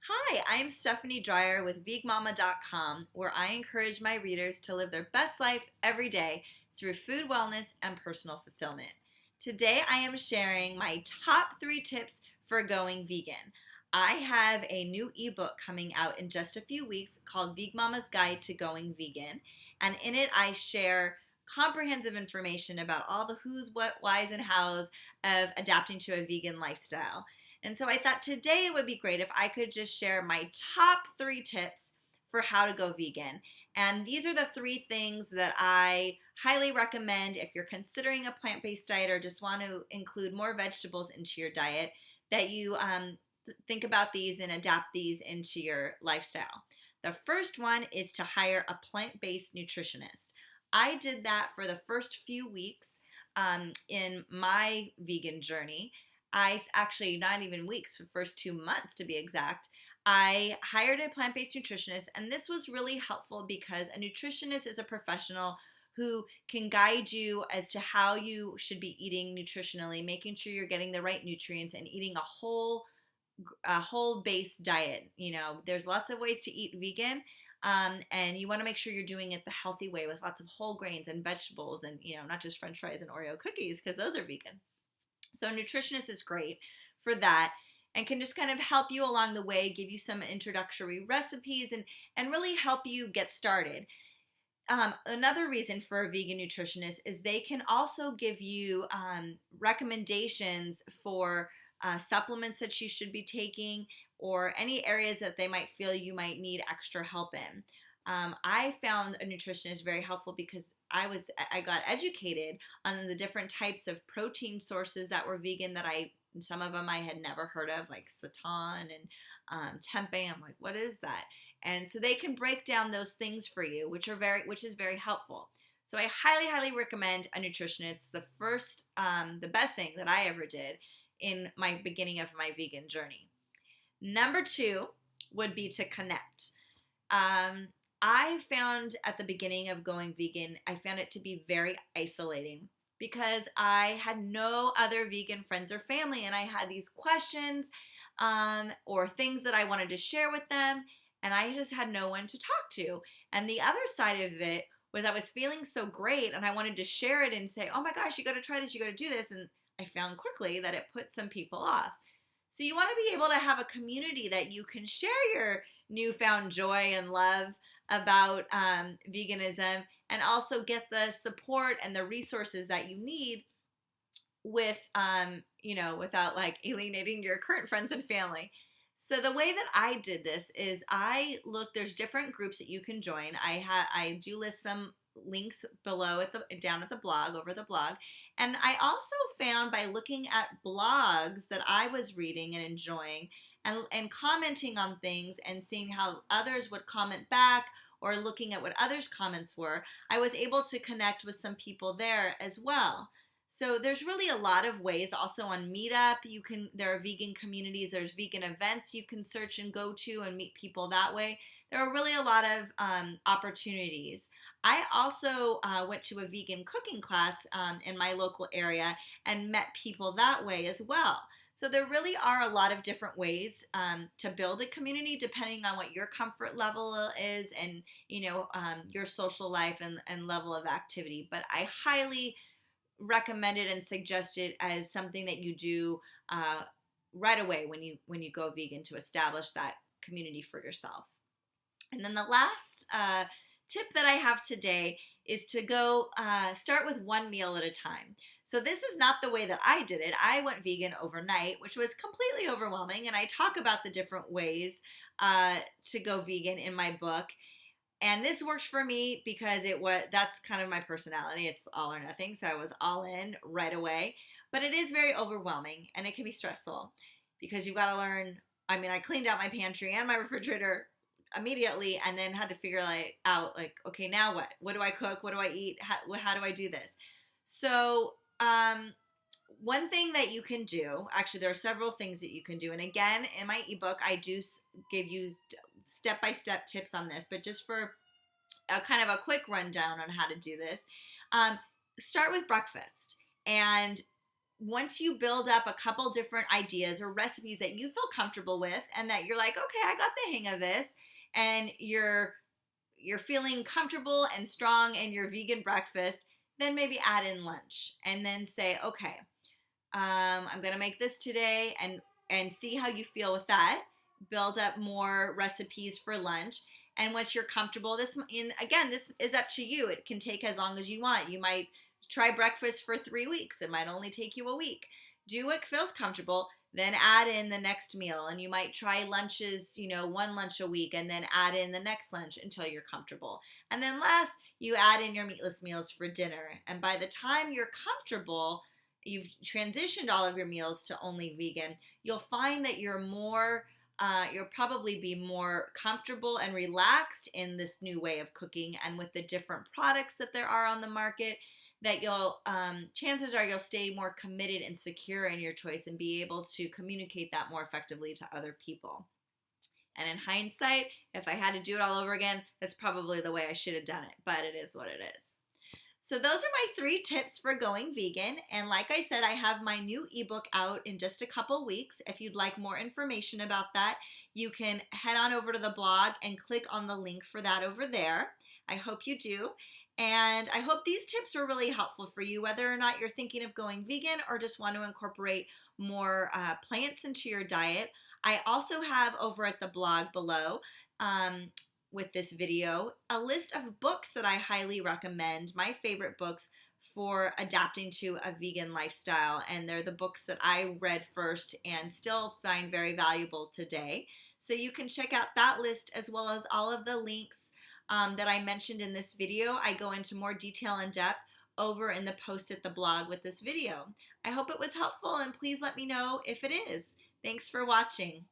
Hi, I'm Stephanie Dreyer with VegMama.com, where I encourage my readers to live their best life every day through food wellness and personal fulfillment. Today, I am sharing my top 3 tips for going vegan. I have a new ebook coming out in just a few weeks called Veg Mama's Guide to Going Vegan, and in it, I share comprehensive information about all the who's, what, whys, and hows of adapting to a vegan lifestyle. And so I thought today it would be great if I could just share my top 3 tips for how to go vegan. And these are the 3 things that I highly recommend if you're considering a plant-based diet or just want to include more vegetables into your diet, that you think about these and adapt these into your lifestyle. The first one is to hire a plant-based nutritionist. I did that for the first few weeks in my vegan journey. I actually, not even weeks, the first 2 months to be exact, I hired a plant-based nutritionist, and this was really helpful because a nutritionist is a professional who can guide you as to how you should be eating nutritionally, making sure you're getting the right nutrients and eating a whole base diet. There's lots of ways to eat vegan, and you want to make sure you're doing it the healthy way with lots of whole grains and vegetables, and not just French fries and Oreo cookies, because those are vegan. So a nutritionist is great for that and can just kind of help you along the way, give you some introductory recipes, and really help you get started. Another reason for a vegan nutritionist is they can also give you recommendations for supplements that you should be taking, or any areas that they might feel you might need extra help in. I found a nutritionist very helpful because I got educated on the different types of protein sources that were vegan, that some of them I had never heard of, like seitan and tempeh. I'm like, what is that? And so they can break down those things for you, which is very helpful. So I highly, highly recommend a nutritionist. The best thing that I ever did in my beginning of my vegan journey. Number 2 would be to connect. I found at the beginning of going vegan, I found it to be very isolating because I had no other vegan friends or family, and I had these questions or things that I wanted to share with them, and I just had no one to talk to. And the other side of it was I was feeling so great, and I wanted to share it and say, oh my gosh, you got to try this, you got to do this. And I found quickly that it put some people off. So you want to be able to have a community that you can share your newfound joy and love about veganism, and also get the support and the resources that you need without like alienating your current friends and family. So the way that I did this is there's different groups that you can join. I do list some links below down at the blog, over the blog. And I also found, by looking at blogs that I was reading and enjoying, and commenting on things and seeing how others would comment back, or looking at what others' comments were, I was able to connect with some people there as well. So there's really a lot of ways. Also on Meetup, there are vegan communities, there's vegan events you can search and go to and meet people that way. There are really a lot of opportunities. I also went to a vegan cooking class in my local area and met people that way as well. So there really are a lot of different ways to build a community, depending on what your comfort level is, and your social life and level of activity. But I highly recommend it and suggest it as something that you do right away when you go vegan, to establish that community for yourself. And then the last tip that I have today is to go start with one meal at a time. So this is not the way that I did it. I went vegan overnight, which was completely overwhelming, and I talk about the different ways to go vegan in my book. And this worked for me because that's kind of my personality. It's all or nothing. So I was all in right away. But it is very overwhelming, and it can be stressful because you've got to learn. I mean, I cleaned out my pantry and my refrigerator immediately, and then had to figure out, okay, now what? What do I cook? What do I eat? How do I do this? So one thing that you can do, actually, there are several things that you can do. And again, in my ebook, I do give you step-by-step tips on this, but just for a kind of a quick rundown on how to do this, start with breakfast. And once you build up a couple different ideas or recipes that you feel comfortable with and that you're like, okay, I got the hang of this, and you're feeling comfortable and strong in your vegan breakfast, then maybe add in lunch and then say, okay, I'm gonna make this today, and see how you feel with that. Build up more recipes for lunch, and once you're comfortable, this is up to you. It can take as long as you want. You might try breakfast for 3 weeks. It might only take you a week. Do what feels comfortable, then add in the next meal, and you might try lunches, one lunch a week, and then add in the next lunch until you're comfortable. And then last, you add in your meatless meals for dinner. And by the time you're comfortable, you've transitioned all of your meals to only vegan, you'll find that you'll probably be more comfortable and relaxed in this new way of cooking, and with the different products that there are on the market, that chances are you'll stay more committed and secure in your choice and be able to communicate that more effectively to other people. And in hindsight, if I had to do it all over again, that's probably the way I should have done it, but it is what it is. So those are my 3 tips for going vegan. And like I said, I have my new ebook out in just a couple weeks. If you'd like more information about that, you can head on over to the blog and click on the link for that over there. I hope you do. And I hope these tips were really helpful for you, whether or not you're thinking of going vegan or just want to incorporate more plants into your diet. I also have over at the blog below, with this video, a list of books that I highly recommend, my favorite books for adapting to a vegan lifestyle. And they're the books that I read first and still find very valuable today. So you can check out that list as well as all of the links that I mentioned in this video. I go into more detail and depth over in the post at the blog with this video. I hope it was helpful, and please let me know if it is. Thanks for watching.